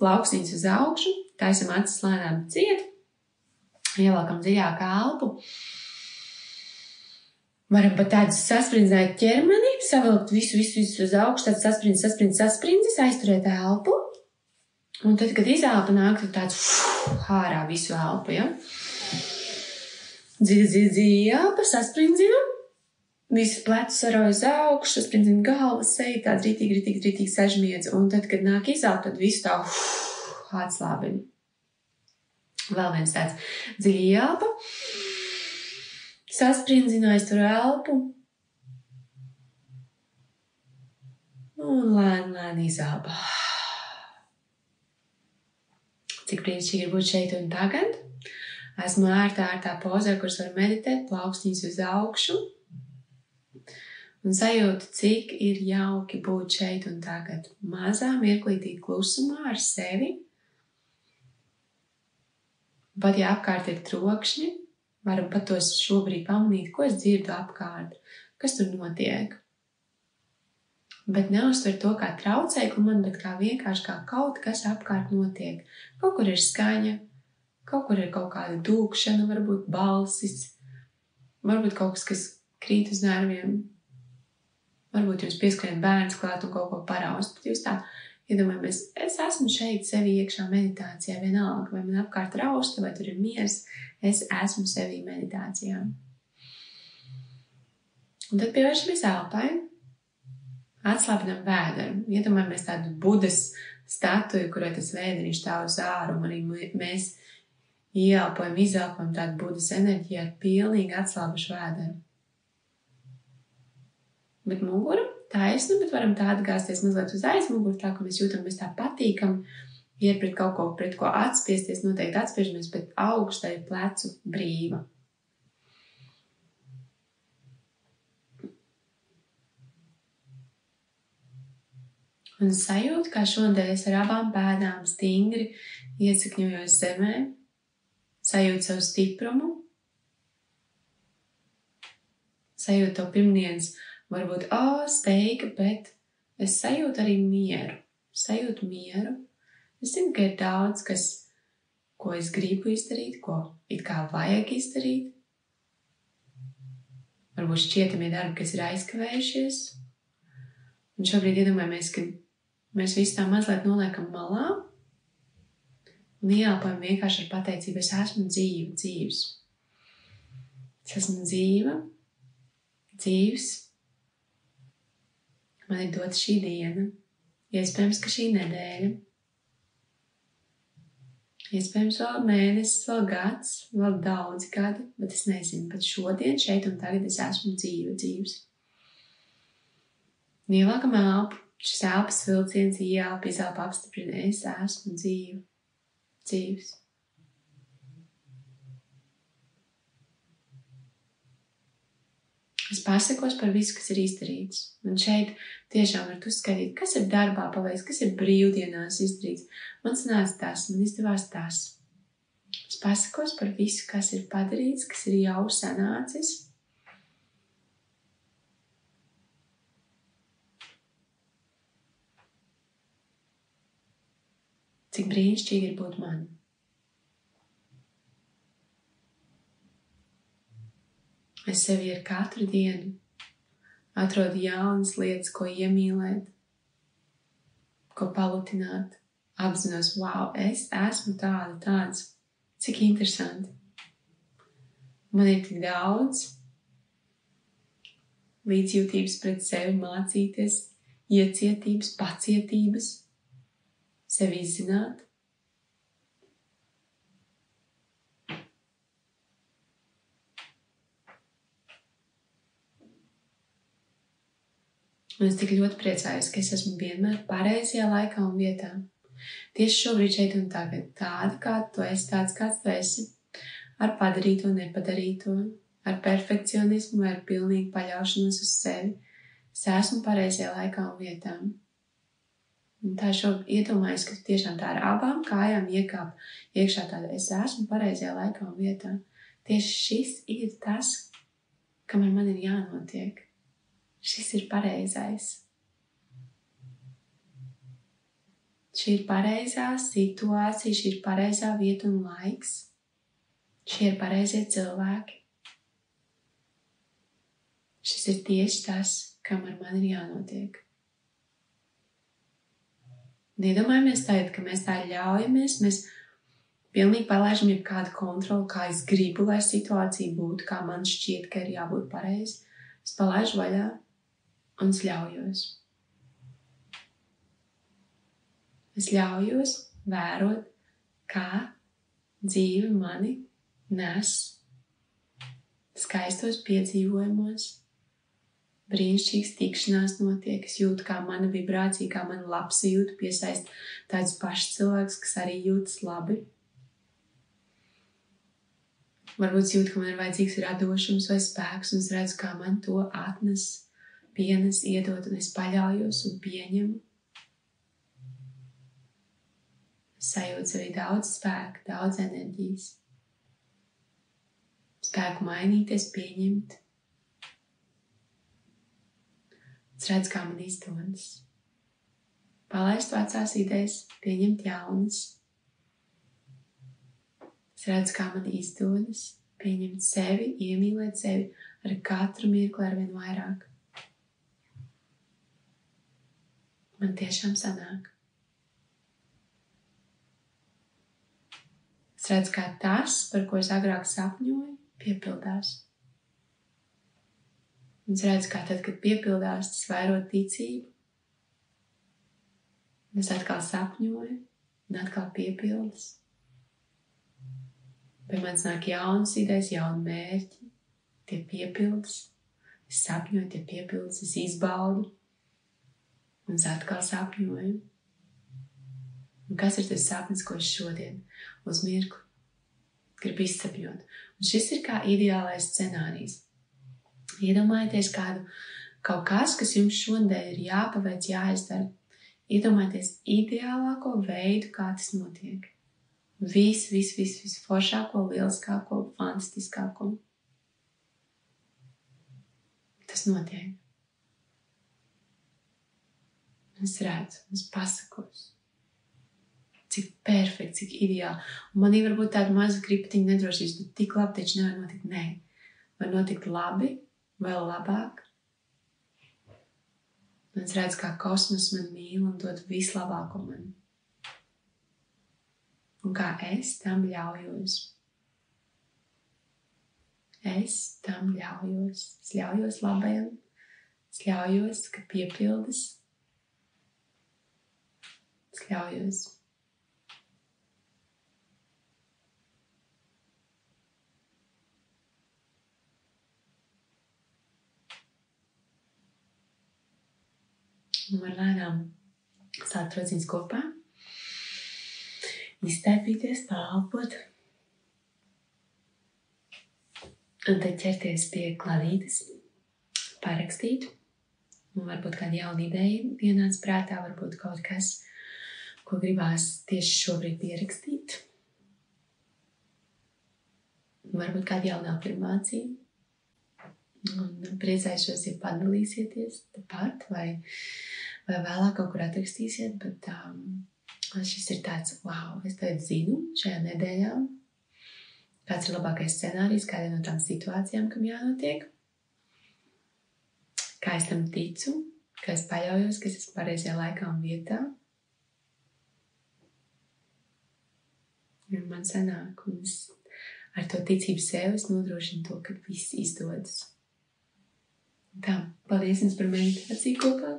plauksniņas uz augšu, taisam acis lēnām ciet, ievelkam dziļāk elpu. Varam pat tādu sasprindzēt ķermeni, savilkt visu uz augšu, tāds sasprindzis, aizturēt elpu. Un tad, kad izelpa nāk, tad tāds ārā visu elpu, ja? Dziļi elpa, saspringzinam. Visu plecu saroju uz augšu, sasprindzina galvas, seja, tāds ritīgi sažmiedz. Un tad, kad nāk izelpa, tad visu tā atslābina. Vēl viens tāds dziļi elpa. Sasprindzina, aiztur elpu. Un lēni izelpa. Cik brīnišķīgi ir būt šeit un tagad. Esmu ērtā pozē, kuras var meditēt, plaukstīņas uz augšu. Un sajūtu, cik ir jauki būt šeit un tagad. Mazā mirklītī klusumā ar sevi. Pat ja apkārt ir trokšņi, varam pat tos šobrīd pamanīt, ko es dzirdu apkārt, kas tur notiek. Bet neuztver to kā traucēkli man, bet kā vienkārši kā kaut kas apkārt notiek. Kaut kur ir skaņa, kaut kur ir kaut kāda dūkšana, varbūt balsis, varbūt kaut kas krīt uz nerviem. Varbūt jums pieskrien bērns klāt un kaut ko paraust, bet jūs tā iedomājamies, es esmu šeit sevi iekšā meditācijā, vienalga, vai man apkārt rausta, vai tur ir miers, es esmu sevi meditācijā. Un tad pievēršamies elpai. Atslābinam vēderu. Iedomājamies tādu Budas statuju, kurai tas vēderiņš tā uz āru, un arī mēs ieelpojam, izelpojam tādu Budas enerģiju ar pilnīgi atslābušu vēderu. Bet muguru taisnu, bet varam tā atgāzties mazliet uz aizmuguru, tā, ka mēs jūtam, mēs tā patīkam, iet pret kaut ko, pret ko atspiesties, noteikti atspiežamies, bet augstai plecu brīva. Un sajūtu, kā šodien es ar abām pēdām stingri iesakņojos zemē, sajūtu savu stiprumu, sajūtu to pirmdienas, varbūt, steiga, bet es sajūtu arī mieru. Sajūtu mieru. Es zinu, ka ir daudz, ko es gribu izdarīt, ko it kā vajag izdarīt. Varbūt šķietamie darbi, kas ir aizkavējušies. Un šobrīd iedomājamies, ka mēs visu tā mazliet noliekam malā un ieelpojam vienkārši ar pateicību. Es esmu dzīvs. Es esmu dzīvs. Man ir dota šī diena. Iespējams, ka šī nedēļa. Iespējams, vēl mēnesis, vēl gads, vēl daudzi gadi, bet es nezinu. Bet šodien, šeit un tagad es esmu dzīvs. Ievelkam elpu. Šis elpas vilciens ieelpa, izelpa apstiprina. Es esmu dzīvs. Es pasakos par visu, kas ir izdarīts. Un šeit tiešām varat uzskaitīt, kas ir darbā paveikts, kas ir brīvdienās izdarīts. Man sanāca tas, man izdevās tas. Es pasakos par visu, kas ir padarīts, kas ir jau sanācis. Cik brīnišķīgi ir būt man. Es sevi ar katru dienu atrodu jaunas lietas, ko iemīlēt, ko palutināt. Apzinos, wow, es esmu tāds. Cik interesanti. Man ir tik daudz līdzjūtības pret sevi mācīties, iecietības, pacietības. Sevi izzināt. Un es tik ļoti priecājos, ka es esmu vienmēr pareizajā laikā un vietā. Tieši šobrīd šeit un tagad. Tāda, kāda tu esi, tāds, kāds tu esi. Ar padarīto, nepadarīto. Ar perfekcionismu vai ar pilnīgu paļaušanos uz sevi. Es esmu pareizajā laikā un vietā. Un tā šobrīd iedomājas, ka tiešām tā ar abām kājām iekāp iekšā tāda, es esmu pareizajā laikā un vietā. Tieši šis ir tas, kam ar mani ir jānotiek. Šis ir pareizais. Šī ir pareizā situācija, šī ir pareizā vieta un laiks. Šie ir pareizie cilvēki. Šis ir tieši tas, kam ar mani ir jānotiek. Iedomājamies tagad, ka mēs tā ļaujamies, mēs pilnīgi palaižam jau kādu kontroli, kā es gribu, lai situācija būtu, kā man šķiet, ka ir jābūt pareizi. Es palaižu vaļā un es ļaujos. Es ļaujos vērot, kā dzīve mani nes skaistos piedzīvojumos. Brīnišķīgas tikšanās notiek, es jūtu, kā mana vibrācija, kā mana labsajūta piesaist tādus pašus cilvēkus, kas arī jūtas labi. Varbūt es jūtu, ka man ir vajadzīgs radošums vai spēks, un es redzu, kā man to atnes, pienes, iedod, un es paļaujos un pieņemu. Es sajūtu sevī daudz spēka, daudz enerģijas. Spēku mainīties, pieņemt. Es redzu, kā man izdodas. Palaist vecās idejas, pieņemt jaunas. Es redzu, kā man izdodas pieņemt sevi, iemīlēt sevi ar katru mirkli arvien vairāk. Man tiešām sanāk. Es redzu, kā tas, par ko es agrāk sapņoju, piepildās. Un es redzu, kā tad, kad piepildās, tas vairo ticību. Un es atkal sapņoju, un atkal piepildas. Pie manis nāk jaunas idejas, jauni mērķi, tie piepildas. Es sapņoju, tie piepildas, es izbaudu. Un es atkal sapņoju. Un kas ir tas sapnis, ko es šodien uz mirkli gribu izsapņot? Un šis ir kā ideālais scenārijs. Iedomājieties kaut kas jums šodien ir jāpaveic, jāizdara. Iedomājieties ideālāko veidu, kā tas notiek. Visforšāko, lieliskāko, fantastiskāko. Tas notiek. Es redzu, es pasakos. Cik perfekti, cik ideāli. Un manī varbūt tāda maza kriptiņa nedrošības, bet tik labi taču nevar notikt. Nē. Var notikt labi, vēl labāk. Un es redzu, kā kosmos man mīl un dod vislabāko man. Un kā es tam ļaujos. Es tam ļaujos. Es ļaujos labajam. Es ļaujos, ka piepildas. Es ļaujos. Un var lēnām sākt rociņas kopā, iztaipīties, pārelpot. Un tad ķerties pie kladītes, parakstīt. Un varbūt kāda jauna ideja ienāca prātā, varbūt kaut kas, ko gribās tieši šobrīd pierakstīt. Varbūt kāda jauna afirmācija. Un priecāšos, ja padalīsieties tepat vai vēlāk kaut kur atrakstīsiet, bet šis ir tāds, wow, es tagad zinu šajā nedēļā, kāds ir labākais scenārijs, kāda no tām situācijām, kam jānotiek, kā es tam ticu, kā es paļaujos, ka es esmu pareizajā laikā un vietā. Un man sanāk, un es ar to ticību sev es nodrošinu to, ka viss izdodas. Tā, paldies jums par meditāciju kopā.